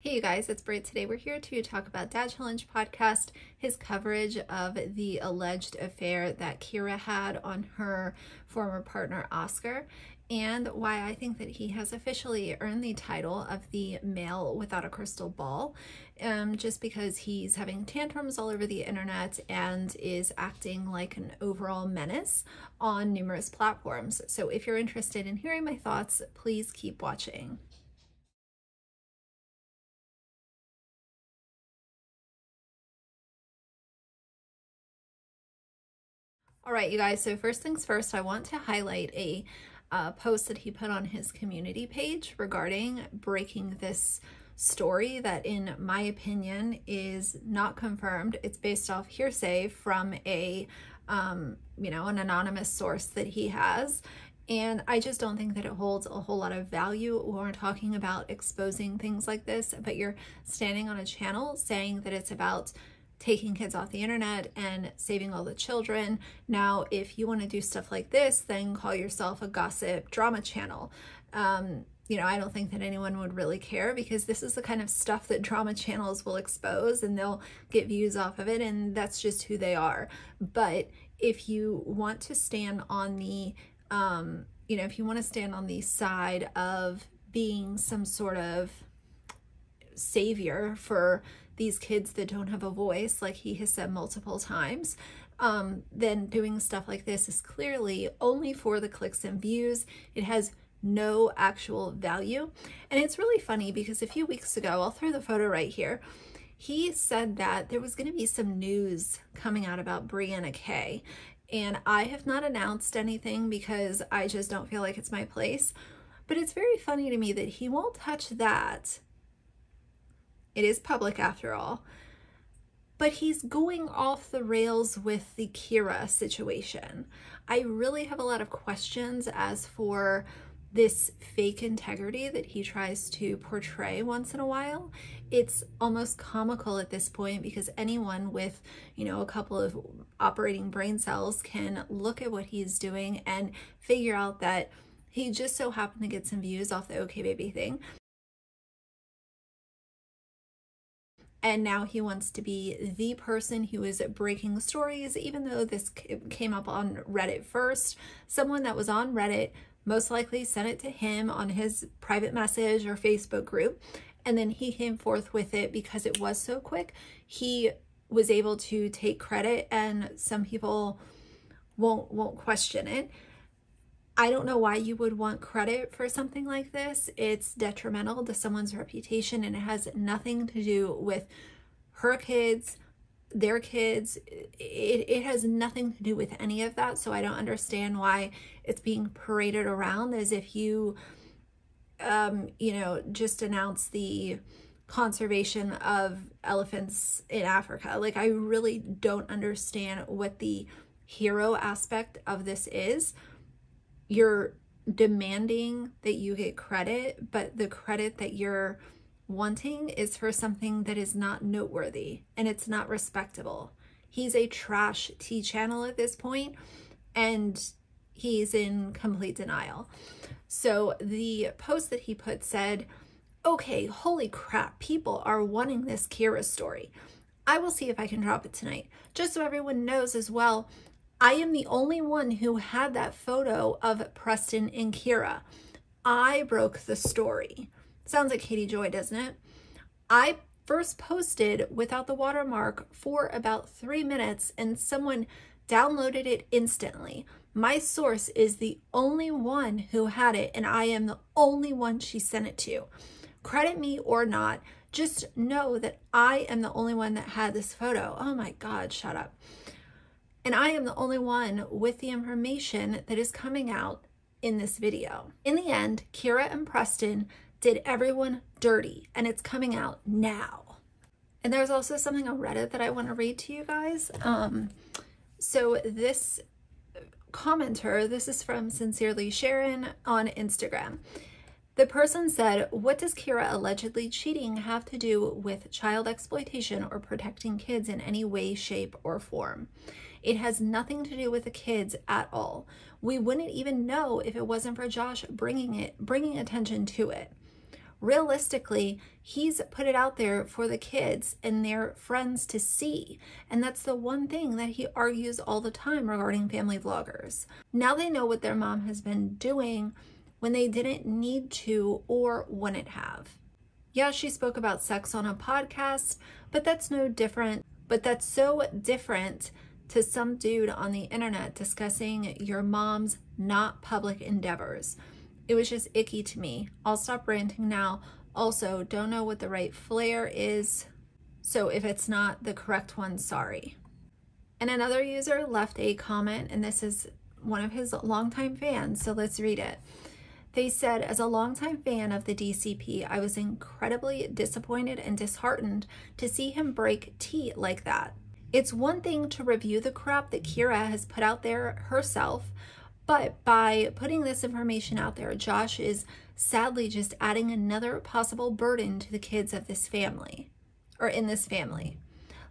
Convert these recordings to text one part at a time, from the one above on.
Hey you guys, it's Brit. Today we're here to talk about Dad Challenge podcast, his coverage of the alleged affair that Kira had on her former partner Oscar, and why I think that he has officially earned the title of the male without a crystal ball, just because he's having tantrums all over the internet and is acting like an overall menace on numerous platforms. So if you're interested in hearing my thoughts, please keep watching. All right, you guys, so first things first, I want to highlight a post that he put on his community page regarding breaking this story that, in my opinion, is not confirmed. It's based off hearsay from an anonymous source that he has. And I just don't think that it holds a whole lot of value when we're talking about exposing things like this, but you're standing on a channel saying that it's about taking kids off the internet and saving all the children. Now, if you want to do stuff like this, then call yourself a gossip drama channel. I don't think that anyone would really care, because this is the kind of stuff that drama channels will expose and they'll get views off of it, and that's just who they are. But if you want to stand on the, if you want to stand on the side of being some sort of savior for these kids that don't have a voice, like he has said multiple times, then doing stuff like this is clearly only for the clicks and views. It has no actual value. And it's really funny because a few weeks ago, I'll throw the photo right here, he said that there was going to be some news coming out about Brianna Kay. And I have not announced anything because I just don't feel like it's my place. But it's very funny to me that he won't touch that. It is public after all. But he's going off the rails with the Kira situation. I really have a lot of questions as for this fake integrity that he tries to portray once in a while. It's almost comical at this point, because anyone with, a couple of operating brain cells can look at what he's doing and figure out that he just so happened to get some views off the OK Baby thing. And now he wants to be the person who is breaking stories, even though this came up on Reddit first. Someone that was on Reddit most likely sent it to him on his private message or Facebook group. And then he came forth with it because it was so quick. He was able to take credit, and some people won't question it. I don't know why you would want credit for something like this. It's detrimental to someone's reputation, and it has nothing to do with her kids, their kids. It has nothing to do with any of that. So I don't understand why it's being paraded around as if you, just announced the conservation of elephants in Africa. Like, I really don't understand what the hero aspect of this is. You're demanding that you get credit, but the credit that you're wanting is for something that is not noteworthy and it's not respectable. He's a trash T channel at this point, and he's in complete denial. So the post that he put said, "Okay, holy crap, people are wanting this Kira story. I will see if I can drop it tonight. Just so everyone knows as well, I am the only one who had that photo of Preston and Kira. I broke the story." Sounds like Katie Joy, doesn't it? I first posted without the watermark for about 3 minutes, and someone downloaded it instantly. My source is the only one who had it, and I am the only one she sent it to. Credit me or not, just know that I am the only one that had this photo. Oh my God, shut up. And I am the only one with the information that is coming out in this video. In the end, Kira and Preston did everyone dirty, and it's coming out now. And there's also something on Reddit that I want to read to you guys. So this commenter, this is from Sincerely Sharon on Instagram. The person said, "What does Kira allegedly cheating have to do with child exploitation or protecting kids in any way, shape, or form? It has nothing to do with the kids at all. We wouldn't even know if it wasn't for Josh bringing attention to it. realistically, he's put it out there for the kids and their friends to see. And that's the one thing that he argues all the time regarding family vloggers. Now they know what their mom has been doing when they didn't need to or wouldn't have. Yeah, she spoke about sex on a podcast, but that's no different. But that's so different to some dude on the internet discussing your mom's not public endeavors. It was just icky to me. I'll stop ranting now. Also, don't know what the right flair is, so if it's not the correct one, sorry. And another user left a comment, and this is one of his longtime fans, so let's read it. They said, as a longtime fan of the DCP, I was incredibly disappointed and disheartened to see him break tea like that. It's one thing to review the crap that Kira has put out there herself, but by putting this information out there, Josh is sadly just adding another possible burden to the kids of this family, or in this family.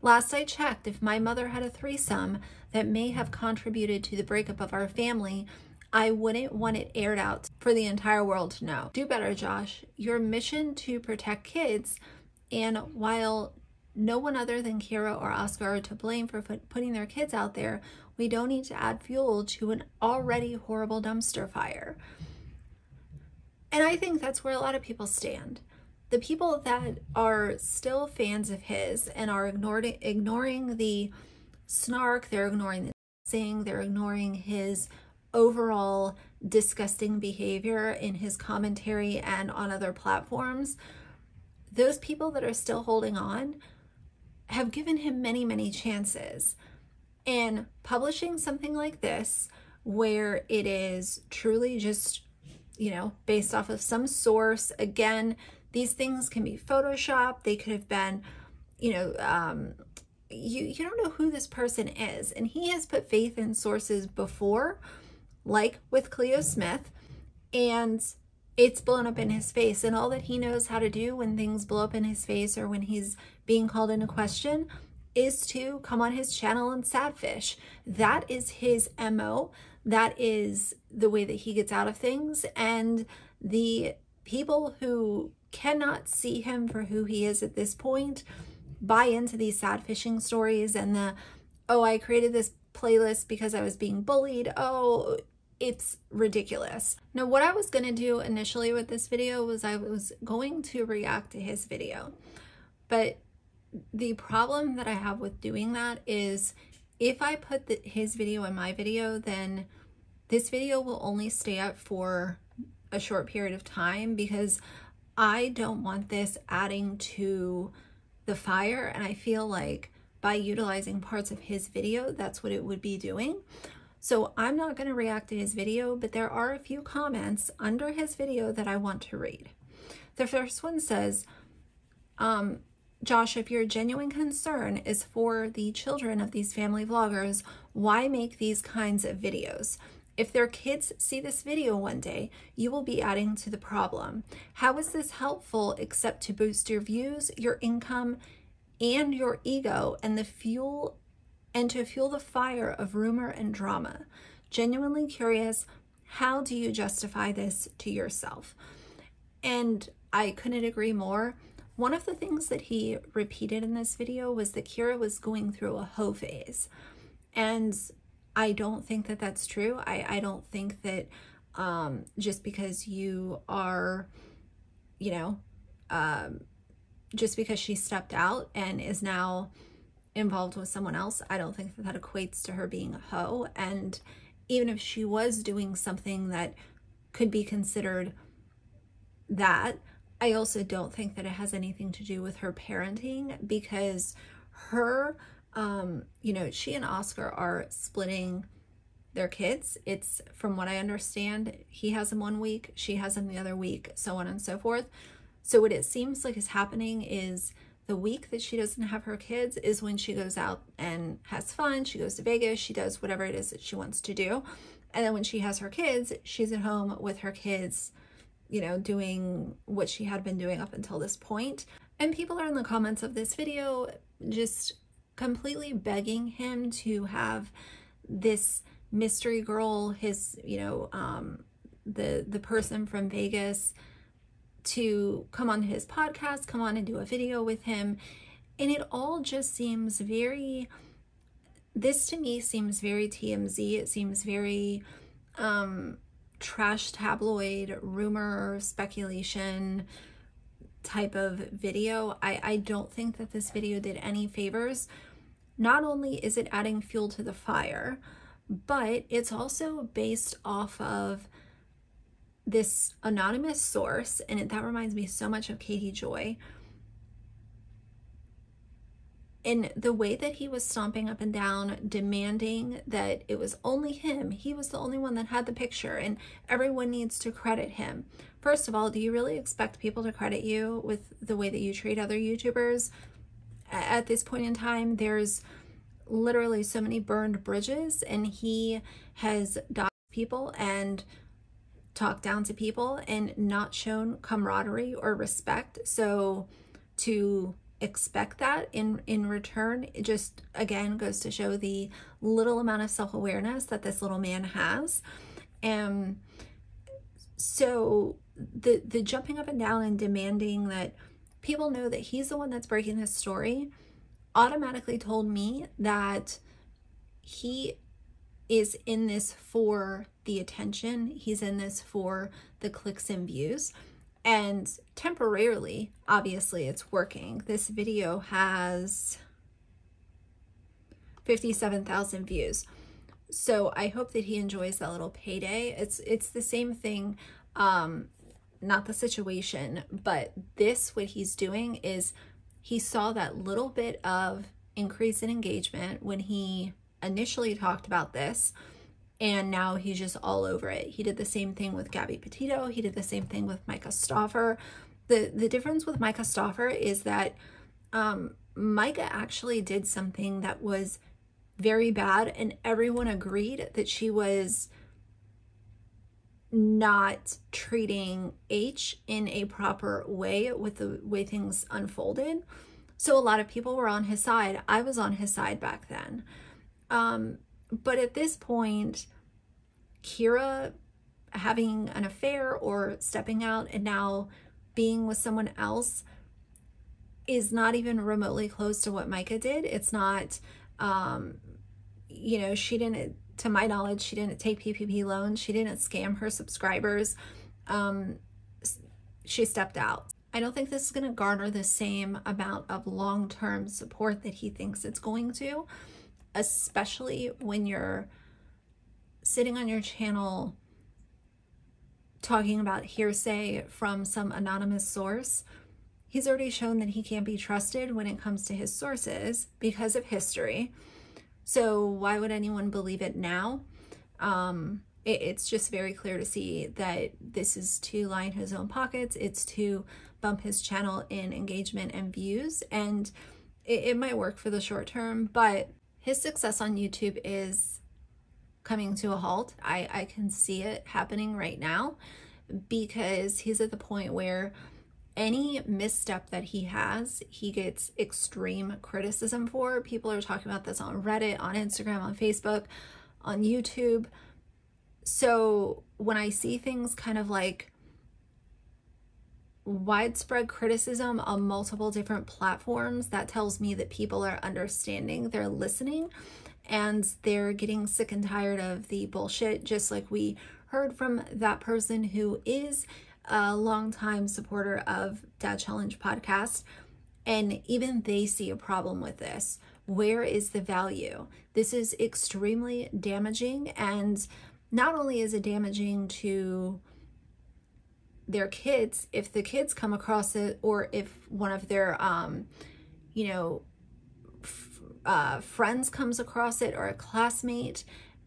Last I checked, if my mother had a threesome that may have contributed to the breakup of our family, I wouldn't want it aired out for the entire world to know. Do better, Josh. Your mission to protect kids, and while no one other than Kira or Oscar are to blame for putting their kids out there, we don't need to add fuel to an already horrible dumpster fire. And I think that's where a lot of people stand. The people that are still fans of his and are ignoring the snark, they're ignoring the sing, they're ignoring his overall disgusting behavior in his commentary and on other platforms, those people that are still holding on have given him many, many chances. And publishing something like this, where it is truly just, based off of some source, again, these things can be Photoshopped, they could have been, you don't know who this person is. And he has put faith in sources before, like with Cleo Smith, and it's blown up in his face. And all that he knows how to do when things blow up in his face or when he's being called into question is to come on his channel and sadfish. That is his MO. That is the way that he gets out of things. And the people who cannot see him for who he is at this point buy into these sad fishing stories and the, oh, I created this playlist because I was being bullied. Oh, it's ridiculous. Now, what I was going to do initially with this video was I was going to react to his video. But the problem that I have with doing that is if I put his video in my video, then this video will only stay up for a short period of time because I don't want this adding to the fire. And I feel like by utilizing parts of his video, that's what it would be doing. So I'm not going to react to his video, but there are a few comments under his video that I want to read. The first one says, Josh, if your genuine concern is for the children of these family vloggers, why make these kinds of videos? If their kids see this video one day, you will be adding to the problem. How is this helpful except to boost your views, your income, and your ego, and to fuel the fire of rumor and drama? Genuinely curious, how do you justify this to yourself? And I couldn't agree more. One of the things that he repeated in this video was that Kira was going through a hoe phase. And I don't think that that's true. I don't think that just because you are, just because she stepped out and is now involved with someone else, I don't think that that equates to her being a hoe. And even if she was doing something that could be considered that, I also don't think that it has anything to do with her parenting, because her, she and Oscar are splitting their kids. It's, from what I understand, he has them 1 week, she has them the other week, so on and so forth. So what it seems like is happening is the week that she doesn't have her kids is when she goes out and has fun. She goes to Vegas, she does whatever it is that she wants to do. And then when she has her kids, she's at home with her kids, doing what she had been doing up until this point. And people are in the comments of this video just completely begging him to have this mystery girl, his, the person from Vegas, to come on his podcast, come on and do a video with him. And it all just seems very, this to me seems very TMZ. It seems very trash tabloid, rumor, speculation type of video. I don't think that this video did any favors. Not only is it adding fuel to the fire, but it's also based off of this anonymous source, and that reminds me so much of Katie Joy. In the way that he was stomping up and down, demanding that it was only him. He was the only one that had the picture, and everyone needs to credit him. First of all, do you really expect people to credit you with the way that you treat other YouTubers? At this point in time, there's literally so many burned bridges, and he has doxed people and talked down to people and not shown camaraderie or respect. So to expect that in return, it just again goes to show the little amount of self-awareness that this little man has. And so the jumping up and down and demanding that people know that he's the one that's breaking this story automatically told me that he is in this for the attention. He's in this for the clicks and views. And temporarily, obviously, it's working. This video has 57,000 views. So I hope that he enjoys that little payday. It's the same thing, not the situation, but what he's doing is he saw that little bit of increase in engagement when he initially talked about this, and now he's just all over it. He did the same thing with Gabby Petito. He did the same thing with Micah Stauffer. The difference with Micah Stauffer is that Micah actually did something that was very bad, and everyone agreed that she was not treating H in a proper way with the way things unfolded. So a lot of people were on his side. I was on his side back then. But at this point, Kira having an affair or stepping out and now being with someone else is not even remotely close to what Micah did. It's not, you know, she didn't, to my knowledge, she didn't take PPP loans. She didn't scam her subscribers. She stepped out. I don't think this is going to garner the same amount of long-term support that he thinks it's going to, especially when you're sitting on your channel talking about hearsay from some anonymous source. He's already shown that he can't be trusted when it comes to his sources because of history. So why would anyone believe it now? It's just very clear to see that this is to line his own pockets. It's to bump his channel in engagement and views. And it might work for the short term, but his success on YouTube is coming to a halt. I can see it happening right now because he's at the point where any misstep that he has, he gets extreme criticism for. People are talking about this on Reddit, on Instagram, on Facebook, on YouTube. So when I see things kind of like widespread criticism on multiple different platforms, that tells me that people are understanding, they're listening, and they're getting sick and tired of the bullshit, just like we heard from that person who is a longtime supporter of Dad Challenge podcast, and even they see a problem with this. Where is the value? This is extremely damaging, and not only is it damaging to their kids, if the kids come across it, or if one of their, you know, friends comes across it, or a classmate,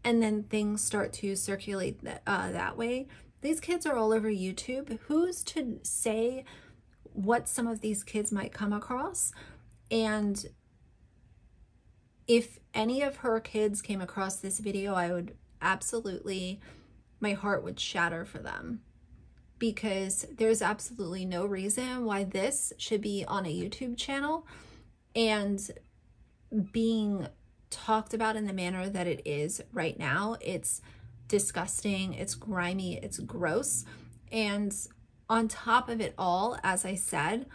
and then things start to circulate that way. These kids are all over YouTube. Who's to say what some of these kids might come across? And if any of her kids came across this video, I would absolutely, my heart would shatter for them, because there's absolutely no reason why this should be on a YouTube channel and being talked about in the manner that it is right now. It's disgusting, it's grimy, it's gross, and on top of it all, as I said,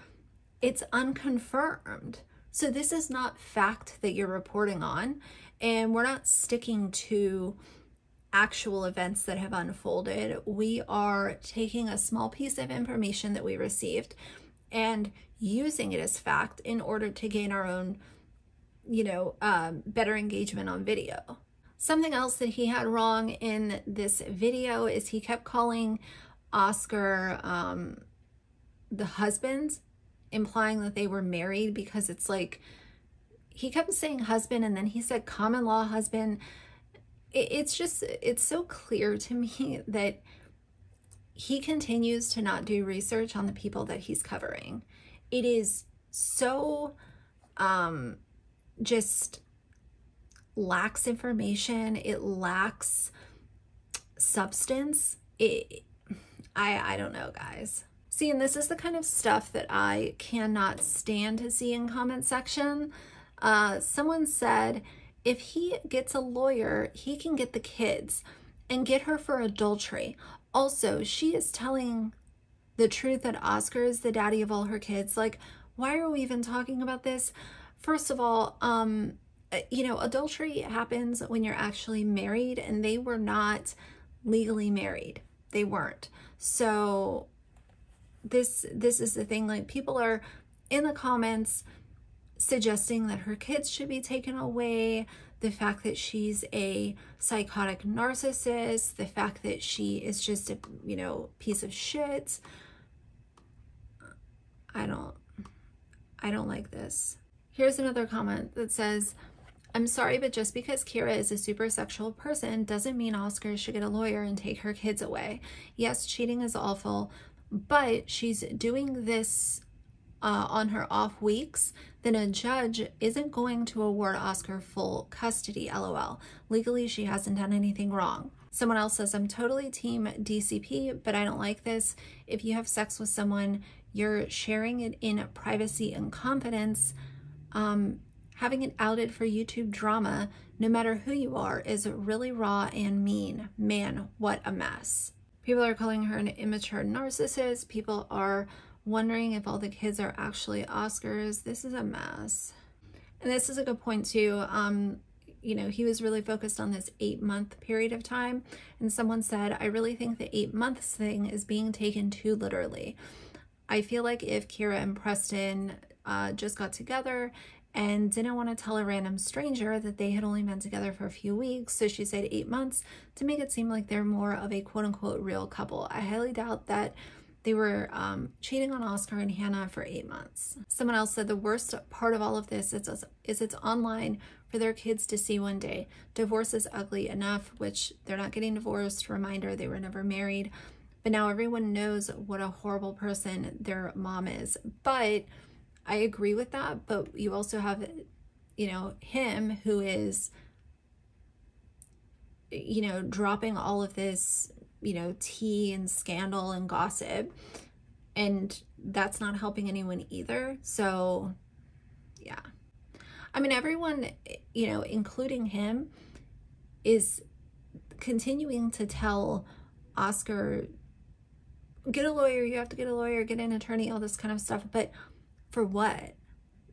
it's unconfirmed. So this is not fact that you're reporting on, and we're not sticking to actual events that have unfolded. We are taking a small piece of information that we received and using it as fact in order to gain our own, better engagement on video. Something else that he had wrong in this video is he kept calling Oscar the husband, implying that they were married, because it's like he kept saying husband and then he said common law husband. It's so clear to me that he continues to not do research on the people that he's covering. It is so just lacks information. It lacks substance. I don't know, guys. See, and this is the kind of stuff that I cannot stand to see in comment section. Someone said, if he gets a lawyer, he can get the kids and get her for adultery. Also, she is telling the truth that Oscar is the daddy of all her kids. Like, why are we even talking about this? First of all, adultery happens when you're actually married, and they were not legally married. They weren't. So this is the thing. Like, people are in the comments suggesting that her kids should be taken away, the fact that she's a psychotic narcissist, the fact that she is just a, piece of shit. I don't like this. Here's another comment that says, I'm sorry, but just because Kira is a super sexual person doesn't mean Oscar should get a lawyer and take her kids away. Yes, cheating is awful, but she's doing this on her off weeks, then a judge isn't going to award Oscar full custody, LOL. Legally, she hasn't done anything wrong. Someone else says, I'm totally team DCP, but I don't like this. If you have sex with someone, you're sharing it in privacy and confidence. Having it outed for YouTube drama, no matter who you are, is really raw and mean. Man, what a mess. People are calling her an immature narcissist. People are wondering if all the kids are actually Oscar's. This is a mess. And this is a good point too. He was really focused on this 8-month period of time. And someone said, I really think the 8 months thing is being taken too literally. I feel like if Kira and Preston just got together and didn't want to tell a random stranger that they had only been together for a few weeks, so she said 8 months, to make it seem like they're more of a quote-unquote real couple. I highly doubt that they were cheating on Oscar and Hannah for 8 months. Someone else said the worst part of all of this is it's online for their kids to see one day. Divorce is ugly enough, which they're not getting divorced. Reminder, they were never married. But now everyone knows what a horrible person their mom is. But I agree with that. But you also have, him who is, dropping all of this, tea and scandal and gossip, and that's not helping anyone either. So yeah, I mean, everyone, including him, is continuing to tell Oscar, get a lawyer, you have to get a lawyer, get an attorney, all this kind of stuff. But for what?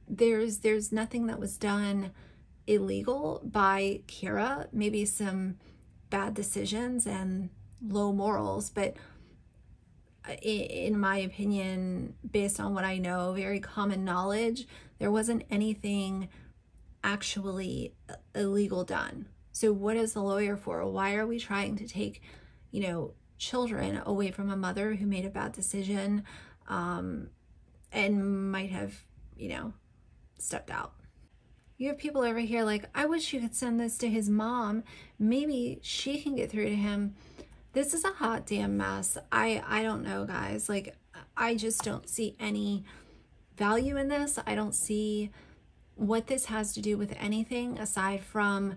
There's nothing that was done illegal by Kira, maybe some bad decisions and low morals, but in my opinion, based on what I know, very common knowledge, there wasn't anything actually illegal done. So what is the lawyer for? Why are we trying to take, children away from a mother who made a bad decision and might have, stepped out? You have people over here like, I wish you could send this to his mom. Maybe she can get through to him. This is a hot damn mess. I don't know, guys. Like, I just don't see any value in this. I don't see what this has to do with anything aside from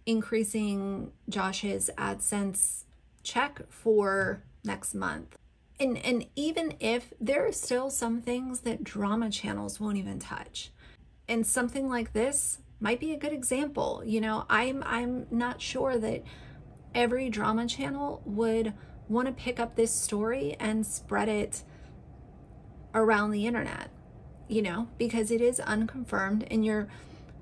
increasing Josh's AdSense check for next month. And even if there are still some things that drama channels won't even touch. And something like this might be a good example. I'm not sure that every drama channel would want to pick up this story and spread it around the internet, you know, because it is unconfirmed, and you're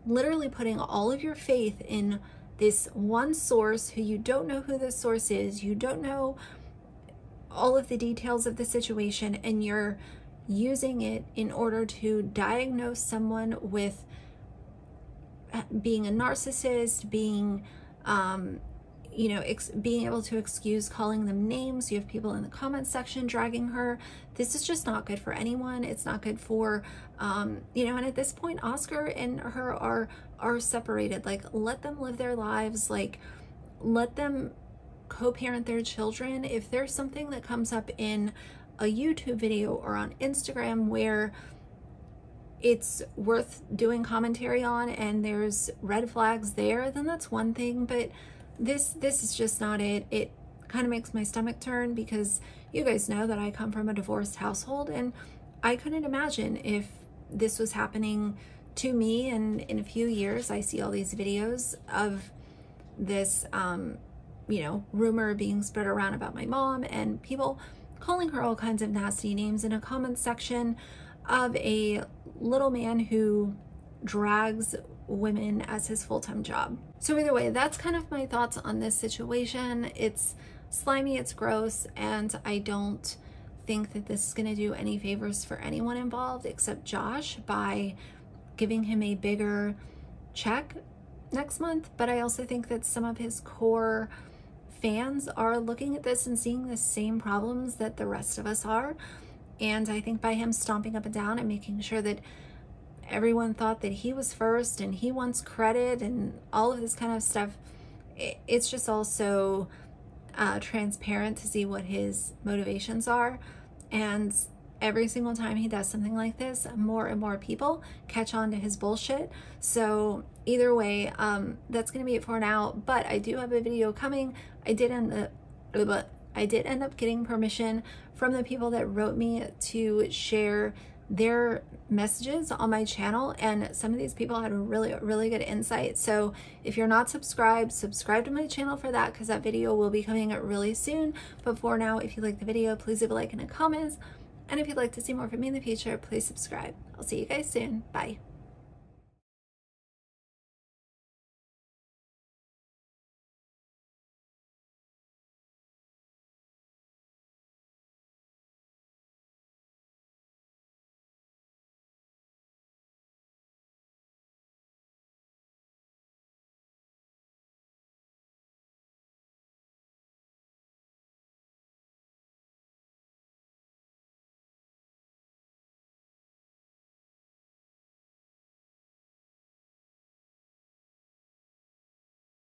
literally putting all of your faith in this one source who you don't know who this source is, you don't know all of the details of the situation, and you're using it in order to diagnose someone with being a narcissist, being you know, being able to excuse calling them names. You have people in the comments section dragging her. This is just not good for anyone. It's not good for, you know, and at this point, Oscar and her are separated. Like, let them live their lives. Like, let them co-parent their children. If there's something that comes up in a YouTube video or on Instagram where it's worth doing commentary on and there's red flags there, then that's one thing. But this is just not it. It kind of makes my stomach turn, because you guys know that I come from a divorced household, and I couldn't imagine if this was happening to me. And in a few years, I see all these videos of this, you know, rumor being spread around about my mom, and people calling her all kinds of nasty names in a comment section of a little man who drags women as his full-time job. So either way, that's kind of my thoughts on this situation. It's slimy, it's gross, and I don't think that this is going to do any favors for anyone involved except Josh by giving him a bigger check next month. But I also think that some of his core fans are looking at this and seeing the same problems that the rest of us are. And I think by him stomping up and down and making sure that everyone thought that he was first and he wants credit and all of this kind of stuff, it's just also transparent to see what his motivations are. And every single time he does something like this, more and more people catch on to his bullshit. So either way, that's going to be it for now. But I do have a video coming. I did end up getting permission from the people that wrote me to share their messages on my channel, and some of these people had a really good insight. So if you're not subscribed, subscribe to my channel for that, because that video will be coming out really soon. But for now, if you like the video, please leave a like and a comment, and if you'd like to see more from me in the future, please subscribe. I'll see you guys soon. Bye.